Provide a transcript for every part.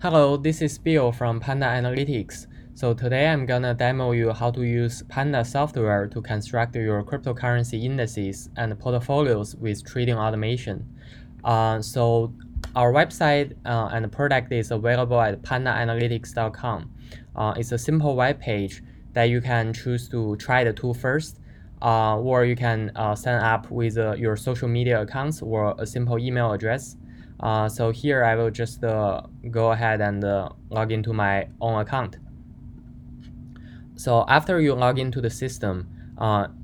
Hello, this is Bill from Panda Analytics. So today I'm gonna demo you how to use Panda software to construct your cryptocurrency indices and portfolios with trading automation. So our website and product is available at pandaanalytics.com. It's a simple web page that you can choose to try the tool first, or you can sign up with your social media accounts or a simple email address. So here I will just go ahead and log into my own account. So after you log into the system,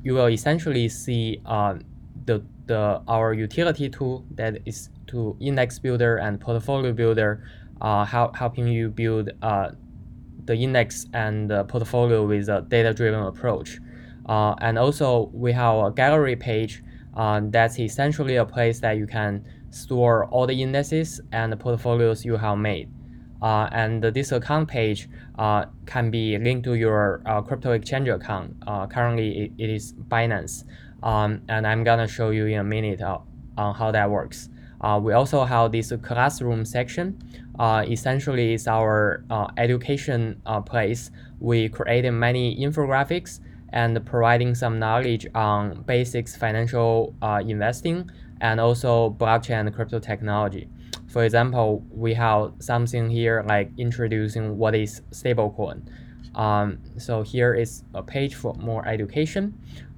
you will essentially see our utility tool that is to index builder and portfolio builder, helping you build the index and the portfolio with a data-driven approach. And also we have a gallery page that's essentially a place that you can store all the indices and the portfolios you have made. And this account page can be linked to your crypto exchange account. Currently, it is Binance. And I'm gonna show you in a minute on how that works. We also have this classroom section. Essentially, it's our education place. We created many infographics and providing some knowledge on basics financial investing and also blockchain and crypto technology. For example, we have something here like introducing what is stablecoin. So here is a page for more education.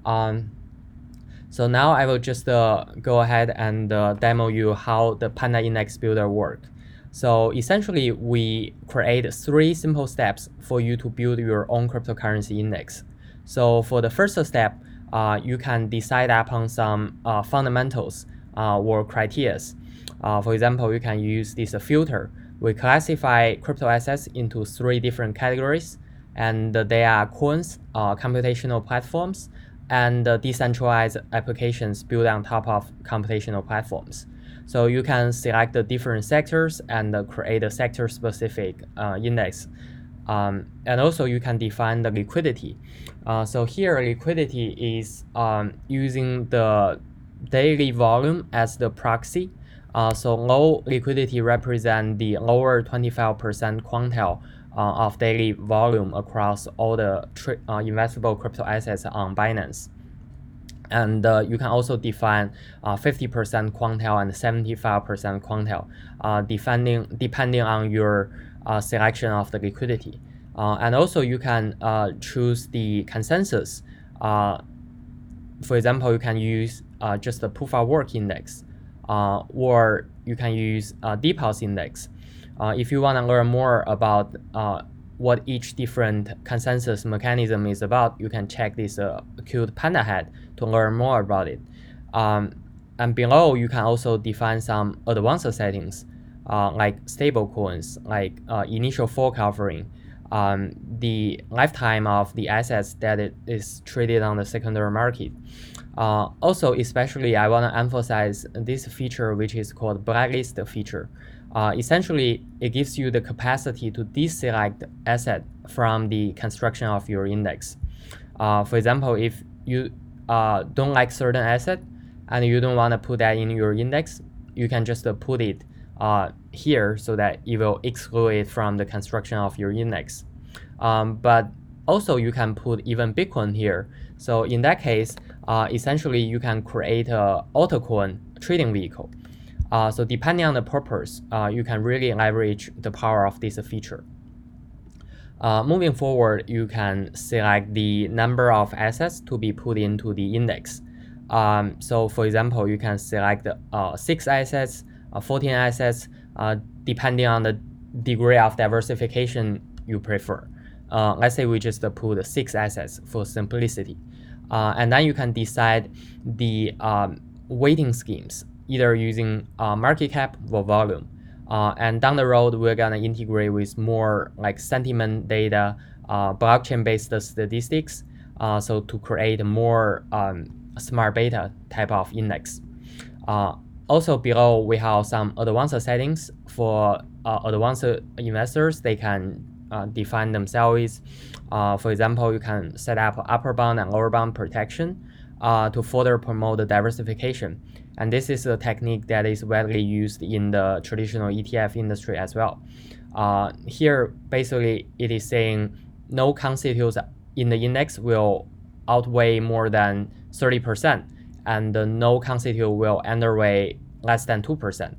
So now I will just go ahead and demo you how the Panda Index Builder works. So essentially, we create 3 simple steps for you to build your own cryptocurrency index. So for the first step, you can decide upon some fundamentals or criteria. For example, you can use this filter. We classify crypto assets into 3 different categories, and they are coins, computational platforms, and decentralized applications built on top of computational platforms. So you can select the different sectors and create a sector-specific index. And also you can define the liquidity. So here liquidity is using the daily volume as the proxy. So low liquidity represents the lower 25% quantile of daily volume across all the investable crypto assets on Binance. And you can also define 50% quantile and 75% quantile, depending on your selection of the liquidity. And also you can choose the consensus. For example, you can use just the proof of work index, or you can use DPoS index. If you want to learn more about what each different consensus mechanism is about, you can check this cute Panda head to learn more about it. And below, you can also define some advanced settings, like stable coins, like initial fork offering, the lifetime of the assets that it is traded on the secondary market. Also, especially, I want to emphasize this feature, which is called blacklist feature. Essentially, it gives you the capacity to deselect asset from the construction of your index. For example, if you don't like certain asset and you don't want to put that in your index, you can just put it here so that it will exclude it from the construction of your index. But also you can put even Bitcoin here. So in that case, essentially you can create a altcoin trading vehicle. So depending on the purpose, you can really leverage the power of this feature. Moving forward, you can select the number of assets to be put into the index. So for example, you can select 6 assets, 14 assets, depending on the degree of diversification you prefer. Let's say we just put 6 assets for simplicity. And then you can decide the weighting schemes, either using market cap or volume. And down the road, we're gonna integrate with more like sentiment data, blockchain-based statistics, so to create more smart beta type of index. Also below, we have some advanced settings for advanced investors. They can define themselves. For example, you can set up upper bound and lower bound protection to further promote the diversification. And this is a technique that is widely used in the traditional ETF industry as well. Here, basically, it is saying no constituents in the index will outweigh more than 30%, and the no constituent will underweigh less than 2%.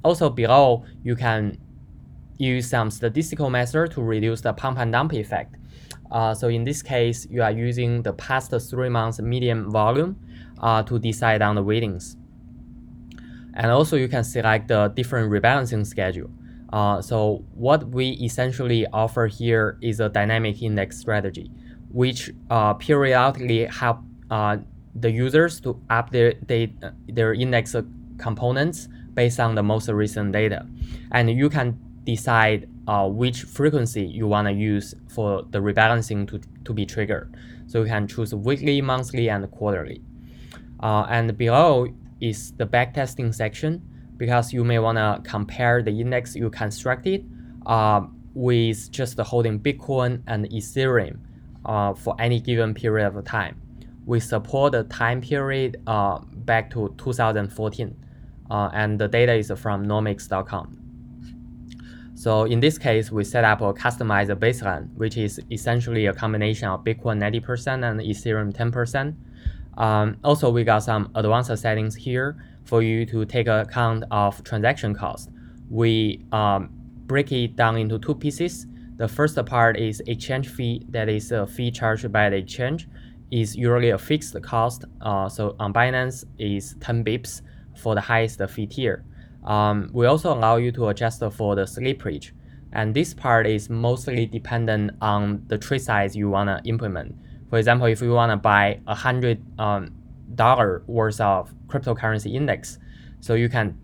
Also below, you can use some statistical method to reduce the pump and dump effect. So in this case, you are using the past 3 months median volume to decide on the weightings. And also you can select the different rebalancing schedule. So what we essentially offer here is a dynamic index strategy, which periodically help the users to update their index components based on the most recent data. And you can decide which frequency you want to use for the rebalancing to be triggered. So you can choose weekly, monthly, and quarterly. And below is the backtesting section, because you may want to compare the index you constructed with just holding Bitcoin and Ethereum for any given period of time. We support the time period back to 2014, and the data is from nomics.com. So in this case, we set up a customized baseline, which is essentially a combination of Bitcoin 90% and Ethereum 10%. Also, we got some advanced settings here for you to take account of transaction cost. We break it down into 2 pieces. The first part is exchange fee, that is a fee charged by the exchange. Is usually a fixed cost. So on Binance is 10 bips for the highest fee tier. We also allow you to adjust for the slippage. And this part is mostly dependent on the trade size you want to implement. For example, if you want to buy $100 worth of cryptocurrency index, so you can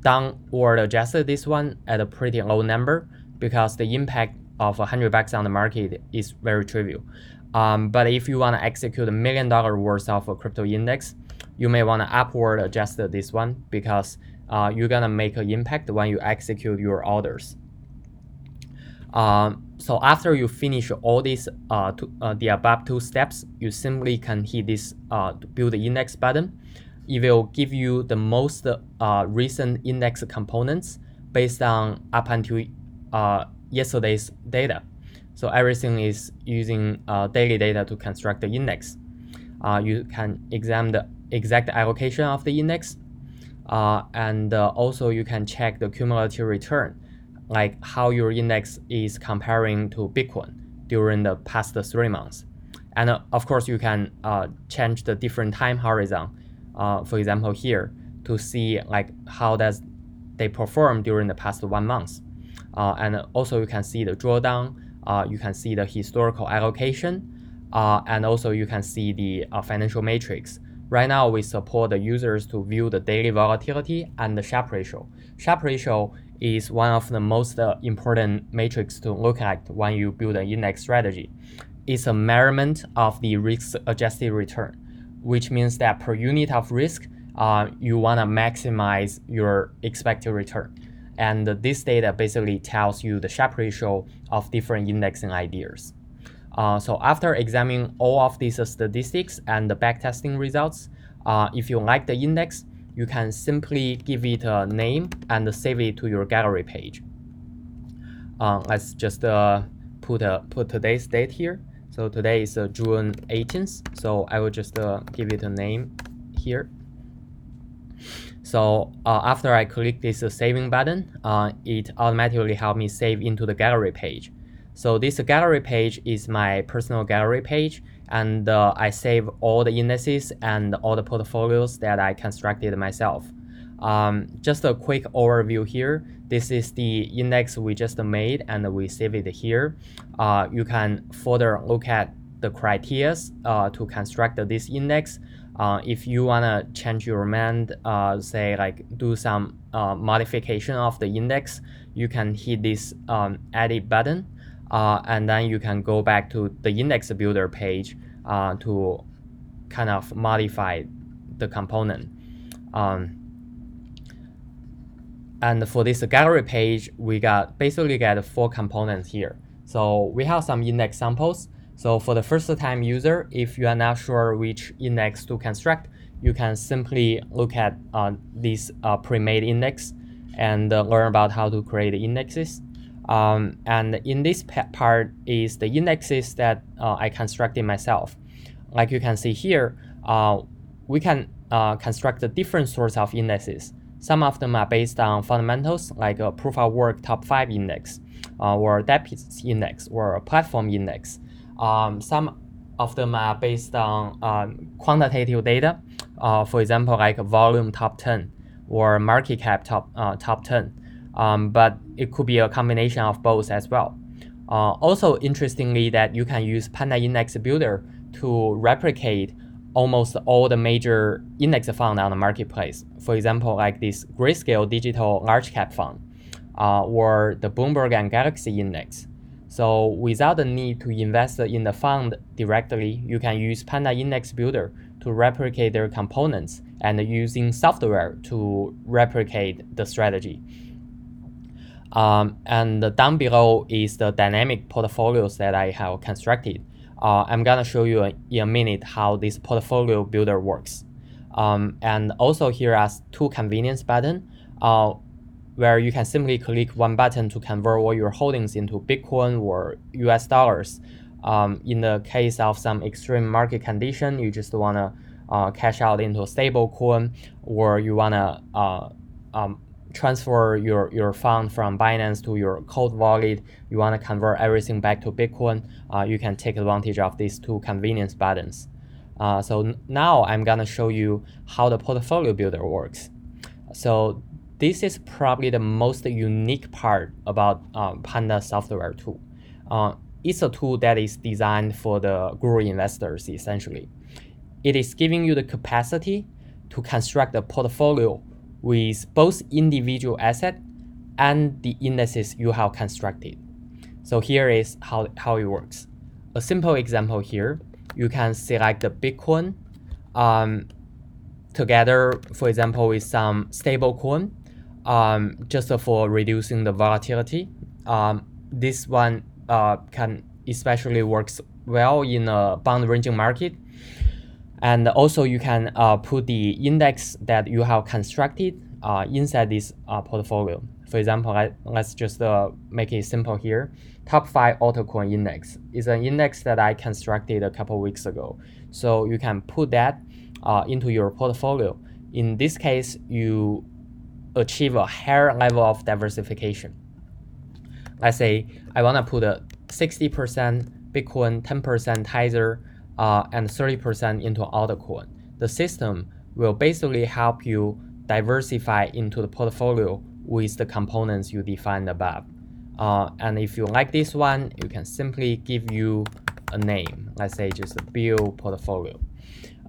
downward adjust this one at a pretty low number, because the impact of $100 on the market is very trivial. But if you want to execute $1 million worth of a crypto index, you may want to upward adjust this one, because you're gonna make an impact when you execute your orders. So after you finish all these the above 2 steps, you simply can hit this build index button. It will give you the most recent index components based on up until yesterday's data. So everything is using daily data to construct the index. You can examine the exact allocation of the index, and also you can check the cumulative return, like how your index is comparing to Bitcoin during the past 3 months. And of course, you can change the different time horizon, for example here, to see like how does they perform during the past 1 month. And also you can see the drawdown, you can see the historical allocation, and also you can see the financial matrix. Right now, we support the users to view the daily volatility and the Sharpe ratio. Sharpe ratio is one of the most important metrics to look at when you build an index strategy. It's a measurement of the risk-adjusted return, which means that per unit of risk, you want to maximize your expected return. And this data basically tells you the Sharpe ratio of different indexing ideas. So after examining all of these statistics and the backtesting results, if you like the index, you can simply give it a name and save it to your gallery page. Let's just put today's date here. So today is June 18th. So I will just give it a name here. So after I click this saving button, it automatically helps me save into the gallery page. So this gallery page is my personal gallery page, and I save all the indices and all the portfolios that I constructed myself. Just a quick overview here. This is the index we just made, and we save it here. You can further look at the criteria to construct this index. If you want to change your mind, say like do some modification of the index, you can hit this edit button. And then you can go back to the index builder page to kind of modify the component. And for this gallery page, we basically got 4 components here. So we have some index samples. So for the first time user, if you are not sure which index to construct, you can simply look at this pre-made index. and learn about how to create indexes. And in this part is the indexes that I constructed myself. Like you can see here, we can construct the different sorts of indexes. Some of them are based on fundamentals, like a proof of work top 5 index, or deficits index, or a platform index. Some of them are based on quantitative data, for example, like volume top 10 or market cap top 10. But it could be a combination of both as well. Also, interestingly, that you can use Panda Index Builder to replicate almost all the major index fund on the marketplace. For example, like this Grayscale Digital Large Cap Fund, or the Bloomberg and Galaxy Index. So without the need to invest in the fund directly, you can use Panda Index Builder to replicate their components and using software to replicate the strategy. And down below is the dynamic portfolios that I have constructed. I'm gonna show you in a minute how this portfolio builder works. And also here are 2 convenience buttons, where you can simply click one button to convert all your holdings into Bitcoin or US dollars. In the case of some extreme market condition, you just wanna cash out into a stable coin, or you wanna transfer your fund from Binance to your cold wallet, you want to convert everything back to Bitcoin, you can take advantage of these 2 convenience buttons. So now I'm going to show you how the portfolio builder works. So this is probably the most unique part about Panda software tool. It's a tool that is designed for the guru investors, essentially. It is giving you the capacity to construct a portfolio with both individual asset and the indices you have constructed. So here is how it works. A simple example here, you can select the Bitcoin together, for example, with some stable coin, just for reducing the volatility. This one can especially works well in a bond ranging market. And also you can put the index that you have constructed inside this portfolio. For example, let's just make it simple here. Top 5 altcoin index is an index that I constructed a couple weeks ago. So you can put that into your portfolio. In this case, you achieve a higher level of diversification. Let's say I want to put a 60% Bitcoin, 10% Tether, and 30% into altcoin. The system will basically help you diversify into the portfolio with the components you defined above. And if you like this one, you can simply give you a name. Let's say just a build portfolio.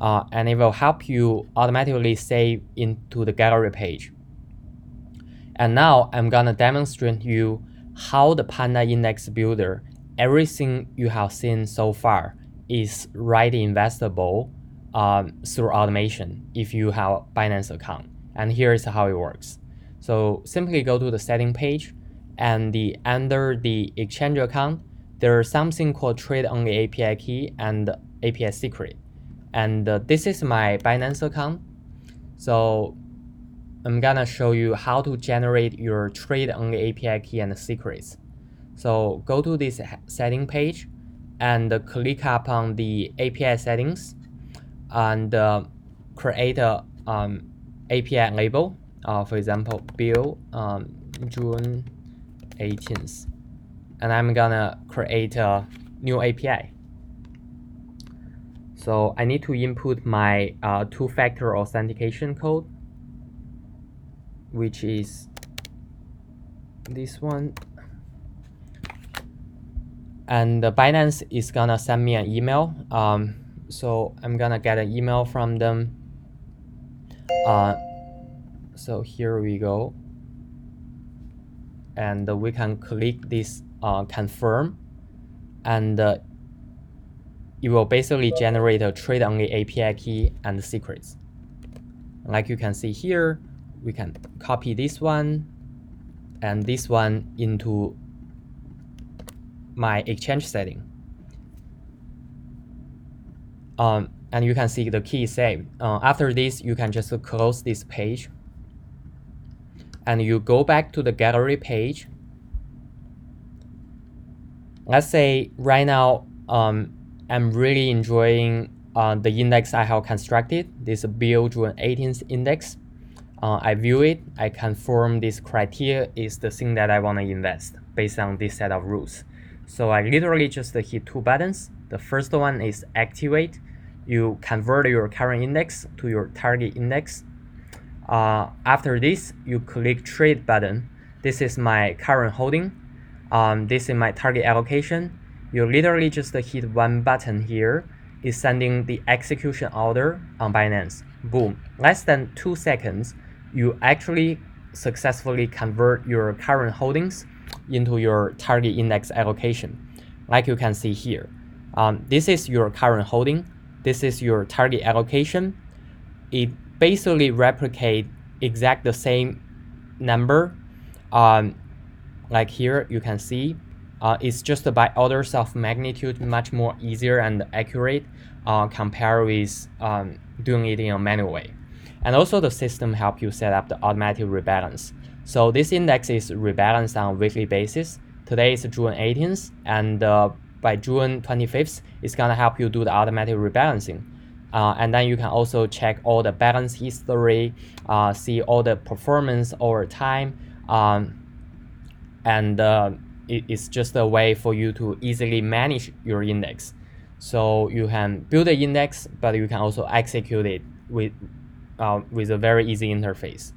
And it will help you automatically save into the gallery page. And now I'm gonna demonstrate you how the Panda Index Builder, everything you have seen so far, is right investable through automation if you have a Binance account. And here's how it works. So simply go to the setting page, and under the exchange account, there's something called trade only API key and API secret. And this is my Binance account. So I'm gonna show you how to generate your trade only API key and secrets. So go to this setting page and click upon the API settings and create a API label. For example, bill June 18th. And I'm gonna create a new API. So I need to input my 2-factor authentication code, which is this one. And the Binance is gonna send me an email. So I'm gonna get an email from them. So here we go. And we can click this confirm, and it will basically generate a trade only API key and secrets. Like you can see here, we can copy this one and this one into my exchange setting. And you can see the key is saved. After this, you can just close this page. and you go back to the gallery page. Let's say right now I'm really enjoying the index I have constructed, this Bill June 18th index. I view it, I confirm this criteria is the thing that I want to invest based on this set of rules. So I literally just hit two buttons. The first one is activate. You convert your current index to your target index. After this, you click trade button. This is my current holding. This is my target allocation. You literally just hit one button here. It's sending the execution order on Binance. Boom. Less than 2 seconds, you actually successfully convert your current holdings into your target index allocation. Like you can see here. This is your current holding. This is your target allocation. It basically replicate exact the same number. Like here you can see, it's just by orders of magnitude much more easier and accurate compared with doing it in a manual way. And also the system help you set up the automatic rebalance. So this index is rebalanced on a weekly basis. Today is June 18th, and by June 25th, it's gonna help you do the automatic rebalancing. And then you can also check all the balance history, see all the performance over time, and it's just a way for you to easily manage your index. So you can build the index, but you can also execute it with a very easy interface.